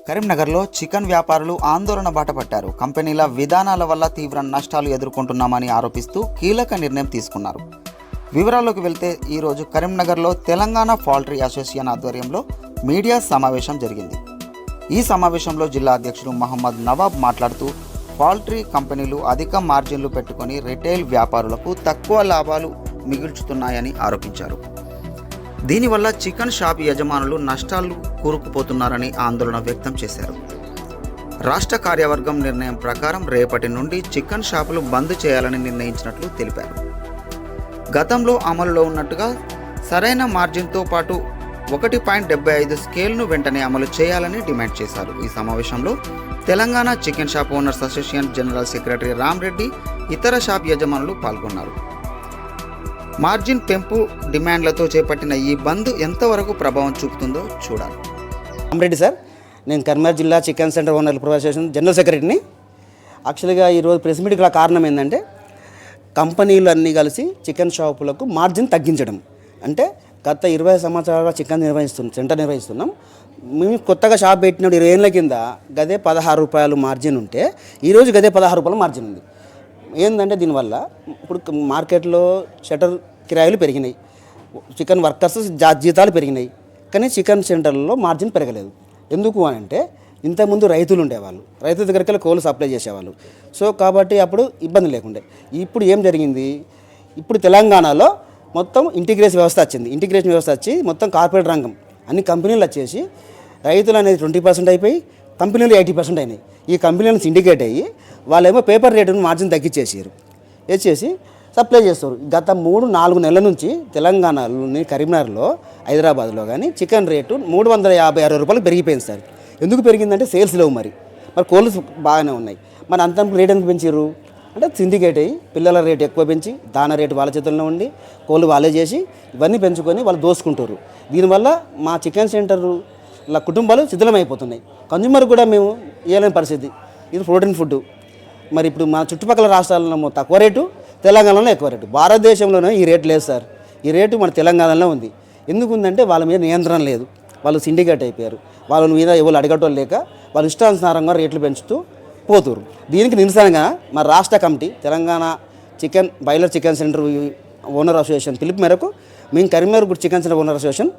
కరీంనగర్లో చికెన్ వ్యాపారులు ఆందోళన బాట పట్టారు. కంపెనీల విధానాల వల్ల తీవ్ర నష్టాలు ఎదుర్కొంటున్నామని ఆరోపిస్తూ కీలక నిర్ణయం తీసుకున్నారు. వివరాల్లోకి వెళ్తే ఈరోజు కరీంనగర్లో తెలంగాణ పౌల్ట్రీ అసోసియేషన్ ఆధ్వర్యంలో మీడియా సమావేశం జరిగింది. ఈ సమావేశంలో జిల్లా అధ్యక్షుడు మహమ్మద్ నవాబ్ మాట్లాడుతూ పౌల్ట్రీ కంపెనీలు అధిక మార్జిన్లు పెట్టుకొని రిటైల్ వ్యాపారులకు తక్కువ లాభాలు మిగుల్చుతున్నాయని ఆరోపించారు. దీనివల్ల చికెన్ షాప్ యజమానులు నష్టాలు కూరుకుపోతున్నారని ఆందోళన వ్యక్తం చేశారు. రాష్ట్ర కార్యవర్గం నిర్ణయం ప్రకారం రేపటి నుండి చికెన్ షాపులు బంద్ చేయాలని నిర్ణయించినట్లు తెలిపారు. గతంలో అమలులో ఉన్నట్టుగా సరైన మార్జిన్తో పాటు 1.75 స్కేల్ను వెంటనే అమలు చేయాలని డిమాండ్ చేశారు. ఈ సమావేశంలో Telangana chicken shop owners association general secretary Ram Reddy, ఇతర షాప్ యజమానులు పాల్గొన్నారు. మార్జిన్ పెంపు డిమాండ్లతో చేపట్టిన ఈ బంద్ ఎంతవరకు ప్రభావం చూపుతుందో చూడాలి. రామ్రెడ్డి సార్, నేను కరీంనగర్ జిల్లా చికెన్ సెంటర్ ఓనర్ల అసోసియేషన్ జనరల్ సెక్రటరీని. యాక్చువల్గా ఈరోజు ప్రెస్ మీట్కి కారణం ఏంటంటే కంపెనీలు అన్నీ కలిసి చికెన్ షాపులకు మార్జిన్ తగ్గించడం. అంటే గత 20 సంవత్సరాలుగా చికెన్ సెంటర్ నిర్వహిస్తున్నాం. మేము కొత్తగా షాప్ పెట్టినప్పుడు 20 ఏళ్ళ కింద గదే 16 రూపాయలు మార్జిన్ ఉంటే ఈరోజు గదే 16 రూపాయల మార్జిన్ ఉంది. ఏంటంటే దీనివల్ల ఇప్పుడు మార్కెట్లో షటర్ కిరాయిలు పెరిగినాయి, చికెన్ వర్కర్స్ జీతాలు పెరిగినాయి, కానీ చికెన్ సెంటర్లలో మార్జిన్ పెరగలేదు. ఎందుకు అని అంటే ఇంతకుముందు రైతులు ఉండేవాళ్ళు, రైతుల దగ్గరికి వెళ్ళి కోళ్ళు సప్లై చేసేవాళ్ళు. సో కాబట్టి అప్పుడు ఇబ్బంది లేకుండే. ఇప్పుడు ఏం జరిగింది, ఇప్పుడు తెలంగాణలో మొత్తం ఇంటిగ్రేషన్ వ్యవస్థ వచ్చింది. ఇంటిగ్రేషన్ వ్యవస్థ వచ్చి మొత్తం కార్పొరేట్ రంగం అన్ని కంపెనీలు వచ్చేసి రైతులు అనేది 20% అయిపోయి కంపెనీలు 80% అయినాయి. ఈ కంపెనీలను సిండికేట్ అయ్యి వాళ్ళేమో పేపర్ రేటును మార్జిన్ తగ్గించేసారు, వేసేసి సప్లై చేస్తారు. గత 3-4 నెలల నుంచి తెలంగాణలోని కరీంనగర్లో, హైదరాబాద్లో కానీ చికెన్ రేటు 350-60 రూపాయలు పెరిగిపోయింది సార్. ఎందుకు పెరిగిందంటే సేల్స్ లేవు. మరి కోళ్ళు బాగానే ఉన్నాయి, మరి అంత రేట్ ఎందుకు పెంచారు అంటే సిండికేట్ అయ్యి పిల్లల రేటు ఎక్కువ పెంచి దాన రేటు వాళ్ళ చేతుల్లో ఉండి కోళ్ళు వాళ్ళే చేసి ఇవన్నీ పెంచుకొని వాళ్ళు దోసుకుంటారు. దీనివల్ల మా చికెన్ సెంటర్ల కుటుంబాలు శిథిలమైపోతున్నాయి. కన్జ్యూమర్ కూడా మేము ఇవ్వలేని పరిస్థితి. ఇది ప్రోటీన్ ఫుడ్. మరి ఇప్పుడు మన చుట్టుపక్కల రాష్ట్రాలలో తక్కువ రేటు, తెలంగాణలో ఎక్కువ రేటు. భారతదేశంలోనే ఈ రేటు లేదు సార్. ఈ రేటు మన తెలంగాణలో ఉంది. ఎందుకు ఉందంటే వాళ్ళ మీద నియంత్రణ లేదు. వాళ్ళు సిండికేట్ అయిపోయారు. వాళ్ళ మీద ఎవరు అడగటం లేక వాళ్ళు ఇష్టానుసారంగా రేట్లు పెంచుతూ పోతురు. దీనికి నిరసనగా మా రాష్ట్ర committee Telangana boiler chicken centre owner association పిలుపు మేరకు మేము Karimnagar chicken centre owner association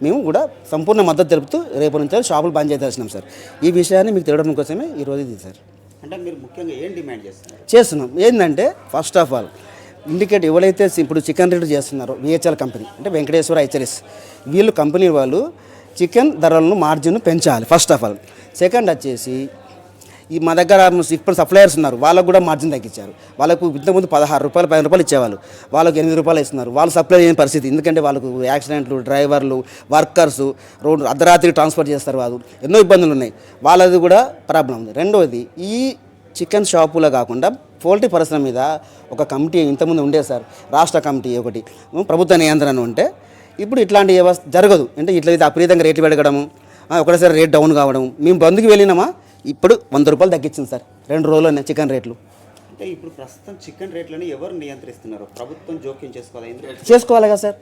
మేము కూడా సంపూర్ణ మద్దతు తెలుపుతూ రేపు నుంచి షాపులు బంద్ చేయాల్సినాం సార్. ఈ విషయాన్ని మీకు తెలియడం కోసమే ఈరోజు ఇది సార్. అంటే మీరు ముఖ్యంగా ఏం డిమాండ్ చేస్తున్నాం ఏంటంటే ఫస్ట్ ఆఫ్ ఆల్ ఇండికేట్ ఎవరైతే ఇప్పుడు చికెన్ రేటు చేస్తున్నారో విహెచ్ఎల్ కంపెనీ అంటే వెంకటేశ్వర హెచ్ఎల్ఎస్ వీళ్ళు కంపెనీ వాళ్ళు చికెన్ ధరలను మార్జిన్ పెంచాలి ఫస్ట్ ఆఫ్ ఆల్. సెకండ్ వచ్చేసి ఈ మా దగ్గర ఇప్పుడు సప్లయర్స్ ఉన్నారు, వాళ్ళకు కూడా మార్జిన్ తగ్గించారు. వాళ్ళకు ఇంతకుముందు 16 రూపాయలు 15 రూపాయలు ఇచ్చేవాళ్ళు, వాళ్ళకు 8 రూపాయలు ఇస్తున్నారు. వాళ్ళు సప్లై చేయని పరిస్థితి. ఎందుకంటే వాళ్ళకు యాక్సిడెంట్లు, డ్రైవర్లు, వర్కర్స్ రోడ్డు అర్ధరాత్రి ట్రాన్స్పోర్ట్ చేస్తారు. వాళ్ళు ఎన్నో ఇబ్బందులు ఉన్నాయి, వాళ్ళది కూడా ప్రాబ్లం ఉంది. రెండవది ఈ చికెన్ షాపులో కాకుండా పౌల్ట్రీ పరిశ్రమ మీద ఒక కమిటీ ఇంతకుముందు ఉండేది సార్, రాష్ట్ర కమిటీ ఒకటి, ప్రభుత్వ నియంత్రణ ఉంటే ఇప్పుడు ఇట్లాంటి వ్యవస్థ జరగదు. అంటే ఇట్లయితే అప్రీతంగా రేట్లు పెరగడము, ఒకటేసారి రేట్ డౌన్ కావడం. మేము బంద్కి వెళ్ళినామా ఇప్పుడు 100 రూపాయలు తగ్గించింది సార్ 2 రోజుల్లోనే చికెన్ రేట్లు. అంటే ఇప్పుడు ప్రస్తుతం చికెన్ రేట్లను ఎవరు నియంత్రిస్తున్నారు? ప్రభుత్వం జోక్యం చేసుకోవాలి కదా సార్.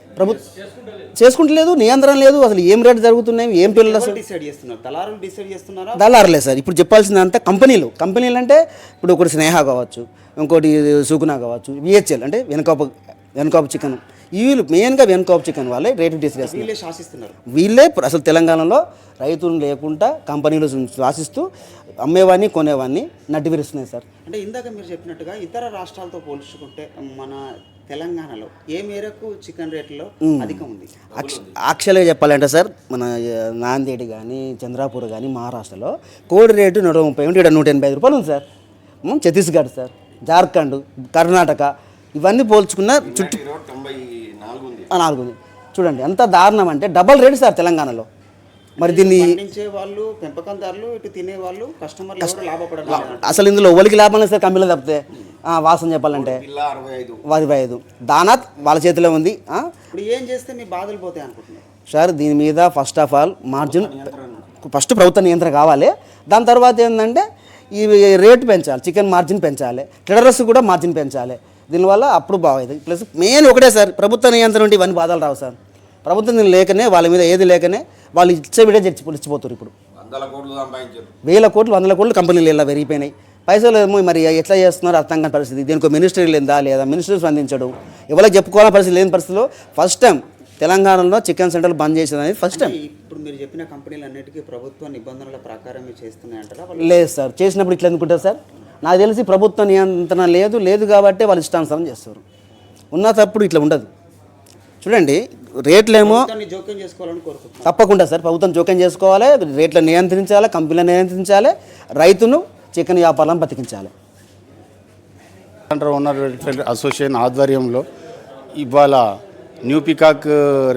చేసుకుంటలేదు, నియంత్రణ లేదు. అసలు ఏం రేట్లు జరుగుతున్నాయి, ఏం పిల్లలు అసలు డిసైడ్ చేస్తున్నారు? దళారులు డిసైడ్ చేస్తున్నారా? దళారులే సార్. ఇప్పుడు చెప్పాల్సిందంతా కంపెనీలు అంటే ఇప్పుడు ఒకటి స్నేహ కావచ్చు, ఇంకోటి సుగుణ కావచ్చు, విహెచ్ఎల్ అంటే వెనకాపు చికెన్, వీళ్ళు మెయిన్గా వెనకాపు చికెన్ వాళ్ళే రేటు డిసైడ్ శాసిస్తున్నారు. వీళ్ళే అసలు తెలంగాణలో రైతులు లేకుండా కంపెనీలు శాసిస్తూ అమ్మేవాడిని కొనేవాడిని నడ్డివిరుస్తున్నాయి సార్. అంటే ఇందాక మీరు చెప్పినట్టుగా ఇతర రాష్ట్రాలతో పోల్చుకుంటే మన తెలంగాణలో ఏ మేరకు చికెన్ రేట్లో అధికం ఉంది? యాక్చువల్గా చెప్పాలంటే సార్, మన నాందేడ్ కానీ చంద్రాపూర్ కానీ మహారాష్ట్రలో కోడి రేటు 130 ఉంటే 185 రూపాయలు ఉంది సార్. ఛత్తీస్గఢ్ సార్, జార్ఖండ్, కర్ణాటక ఇవన్నీ పోల్చుకున్న 4 ఉంది. చూడండి ఎంత దారుణం అంటే డబల్ రేట్ సార్ తెలంగాణలో. మరి దీన్ని వాళ్ళు పెంపకందారులు, ఇటు తినే వాళ్ళు, కస్టమర్లు లాభపడాలి. అసలు ఇందులో ఎవరికి లాభం లేదు సార్. కంపెనీలో తప్పితే వాసన చెప్పాలంటే 65 దానాత్ వాళ్ళ చేతిలో ఉంది. ఇప్పుడు ఏం చేస్తే మీ బాధలు పోతాయి అనుకుంటున్నారు సార్? దీని మీద first of all margin first ప్రభుత్వ నియంత్రణ కావాలి. దాని తర్వాత ఏంటంటే ఈ రేటు పెంచాలి, చికెన్ మార్జిన్ పెంచాలి, ట్రేడర్స్ కూడా మార్జిన్ పెంచాలి. దీనివల్ల అప్పుడు బాగుంది. ప్లస్ మెయిన్ ఒకటే సార్, ప్రభుత్వ నియంత్రణ ఉంటే ఇవన్నీ బాధలు రావు సార్. ప్రభుత్వం లేకనే వాళ్ళ మీద ఏది లేకనే వాళ్ళు ఇచ్చే విడే ఇచ్చిపోతారు. ఇప్పుడు వేల కోట్లు 100 కోట్లు కంపెనీలు ఇలా పెరిగిపోయినాయి. పైసలు ఏమో మరి ఎట్లా చేస్తున్నారో అర్థం కాని పరిస్థితి. దీనికి మినిస్ట్రీ లేదా మినిస్ట్రీ స్పందించడం, ఎవరికి చెప్పుకోవాలని పరిస్థితి లేని పరిస్థితిలో ఫస్ట్ టైం తెలంగాణలో చికెన్ సెంటర్లు బంద్ చేసేది అనేది ఫస్ట్ టైం. ఇప్పుడు మీరు చెప్పిన కంపెనీలు అన్నిటికీ ప్రభుత్వ నిబంధనల ప్రకారమే చేస్తున్నాయంటారా? లేదు సార్, చేసినప్పుడు ఇట్లా ఎందుకుంటారు సార్? నాకు తెలిసి ప్రభుత్వ నియంత్రణ లేదు కాబట్టి వాళ్ళు ఇష్టానుసారం చేస్తారు. ఉన్నప్పుడు ఇట్లా ఉండదు. చూడండి, రేట్లేమో జోక్యం చేసుకోవాలని కోరుకుంటున్నాను. తప్పకుండా సార్, ప్రభుత్వం జోక్యం చేసుకోవాలి, రేట్లను నియంత్రించాలి, కంపెనీలను నియంత్రించాలి, రైతును చికెన్ వ్యాపారం బతికించాలి. ఓనర్ వెల్ఫేర్ అసోసియేషన్ ఆధ్వర్యంలో ఇవాళ న్యూ పికాక్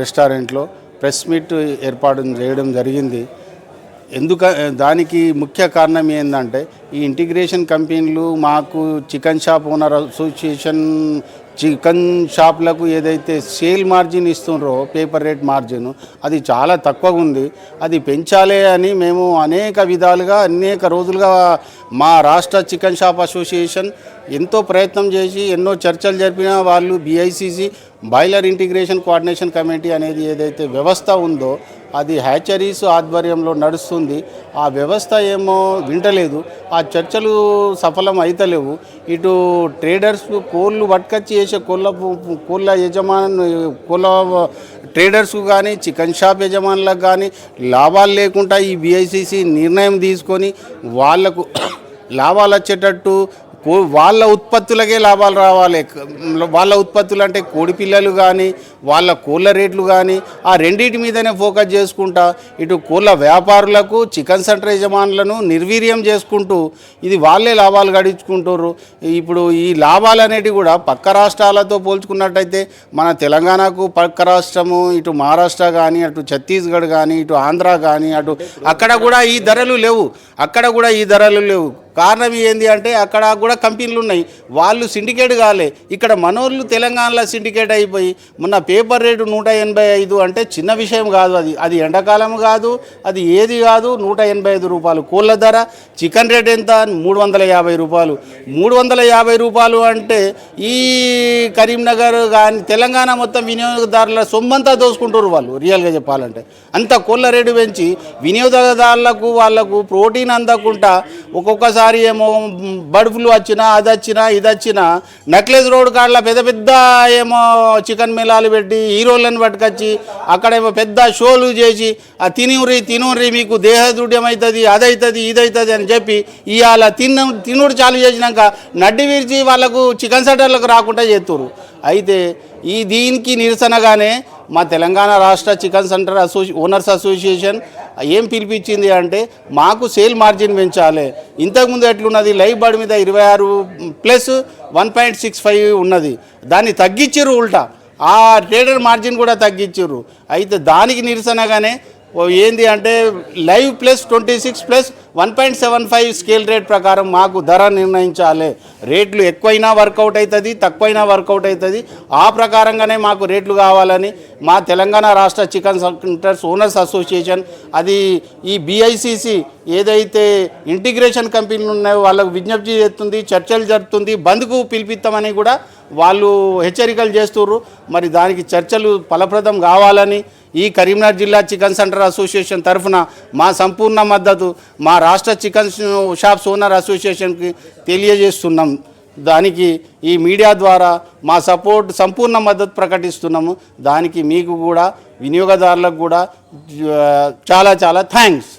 రెస్టారెంట్లో ప్రెస్ మీట్ ఏర్పాటు చేయడం జరిగింది. దానికి ముఖ్య కారణం ఏంటంటే ఈ ఇంటిగ్రేషన్ కంపెనీలు మాకు chicken shop owner association chicken షాప్లకు ఏదైతే సేల్ మార్జిన్ ఇస్తుండ్రో పేపర్ రేట్ మార్జిన్ అది చాలా తక్కువగా ఉంది. అది పెంచాలి అని మేము అనేక విధాలుగా అనేక రోజులుగా మా రాష్ట్ర చికెన్ షాప్ అసోసియేషన్ ఎంతో ప్రయత్నం చేసి ఎన్నో చర్చలు జరిపిన వాళ్ళు BICC boiler integration coordination committee అనేది ఏదైతే వ్యవస్థ ఉందో అది హ్యాచరీస్ ఆధ్వర్యంలో నడుస్తుంది. ఆ వ్యవస్థ ఏమో వింటలేదు, ఆ చర్చలు సఫలం అవుతలేవు. ఇటు ట్రేడర్స్ కోళ్ళు పట్టుకొచ్చి చేసే కోళ్ళ కోళ్ళ ట్రేడర్స్కు కానీ చికెన్ షాప్ యజమానులకు కానీ లాభాలు లేకుండా ఈ BICC నిర్ణయం తీసుకొని వాళ్లకు లాభాలు వచ్చేటట్టు వాళ్ళ ఉత్పత్తులకే లాభాలు రావాలి. వాళ్ళ ఉత్పత్తులు అంటే కోడి పిల్లలు కానీ వాళ్ళ కోళ్ళ రేట్లు కానీ ఆ రెండింటి మీదనే ఫోకస్ చేసుకుంటా ఇటు కోళ్ళ వ్యాపారులకు చికెన్ సెంటర్ యజమానులను నిర్వీర్యం చేసుకుంటూ ఇది వాళ్ళే లాభాలు గడించుకుంటారు. ఇప్పుడు ఈ లాభాలు అనేటివి కూడా పక్క రాష్ట్రాలతో పోల్చుకున్నట్టయితే మన తెలంగాణకు పక్క రాష్ట్రము ఇటు మహారాష్ట్ర కానీ అటు ఛత్తీస్గఢ్ కానీ ఇటు ఆంధ్ర కానీ అటు అక్కడ కూడా ఈ ధరలు లేవు. కారణం ఏంది అంటే అక్కడ కూడా కంపెనీలు ఉన్నాయి, వాళ్ళు సిండికేట్ కాలే. ఇక్కడ మనోళ్ళు తెలంగాణలో సిండికేట్ అయిపోయి మొన్న పేపర్ రేటు 185 అంటే చిన్న విషయం కాదు. అది ఎండాకాలం కాదు, అది ఏది కాదు. 185 రూపాయలు కోళ్ళ ధర. చికెన్ రేట్ ఎంత? 350 రూపాయలు. 350 రూపాయలు అంటే ఈ కరీంనగర్ కానీ తెలంగాణ మొత్తం వినియోగదారుల సొమ్మంతా దోసుకుంటారు వాళ్ళు. రియల్గా చెప్పాలంటే అంత కోళ్ళ రేటు పెంచి వినియోగదారులకు వాళ్ళకు ప్రోటీన్ అందకుండా ఒక్కొక్కసారి ఏమో బర్డ్ ఫ్లూ వచ్చినా అది వచ్చినా ఇది వచ్చినా నెక్లెస్ రోడ్ కాడల పెద్ద ఏమో చికెన్ మేళాలు పెట్టి హీరోలను పట్టుకొచ్చి అక్కడేమో పెద్ద షోలు చేసి ఆ తినూరి మీకు దేహదృఢ్యం అవుతుంది, అదవుతుంది, ఇదవుతుంది అని చెప్పి ఇవాళ తినుడు చాలు చేసినాక నడ్డి విరిచి వాళ్ళకు చికెన్ సెంటర్లకు రాకుండా చేస్తున్నారు. అయితే దీనికి నిరసనగానే మా తెలంగాణ రాష్ట్ర చికెన్ సెంటర్ ఓనర్స్ అసోసియేషన్ ఏం పిలిపించింది అంటే మాకు సేల్ మార్జిన్ పెంచాలి. ఇంతకుముందు ఎట్లున్నది లైవ్ బర్డ్ మీద 26 ప్లస్ 1.65 ఉన్నది, దాన్ని తగ్గించారు. ఉల్టా ఆ ట్రేడర్ మార్జిన్ కూడా తగ్గించారు. అయితే దానికి నిరసనగానే ఏంది అంటే live plus 26 plus 1.75 scale rate ప్రకారం మాకు ధర నిర్ణయించాలి. రేట్లు ఎక్కువైనా వర్కౌట్ అవుతుంది, తక్కువైనా వర్కౌట్ అవుతుంది. ఆ ప్రకారంగానే మాకు రేట్లు కావాలని మా తెలంగాణ రాష్ట్ర చికెన్ సెంటర్స్ ఓనర్స్ అసోసియేషన్ అది ఈ BICC ఏదైతే ఇంటిగ్రేషన్ కంపెనీలు ఉన్నాయో వాళ్ళకు విజ్ఞప్తి చేస్తుంది, చర్చలు జరుపుతుంది, బంద్కు పిలిపిస్తామని కూడా వాళ్ళు హెచ్చరికలు చేస్తున్నారు. మరి దానికి చర్చలు ఫలప్రదం కావాలని ఈ కరీంనగర్ జిల్లా చికెన్ సెంటర్ అసోసియేషన్ తరఫున మా సంపూర్ణ మద్దతు మా రాష్ట్ర చికెన్ షాప్స్ ఓనర్ అసోసియేషన్కి తెలియజేస్తున్నాం. దానికి ఈ మీడియా ద్వారా మా సంపూర్ణ మద్దతు ప్రకటిస్తున్నాము. దానికి మీకు కూడా వినియోగదారులకు కూడా చాలా థ్యాంక్స్.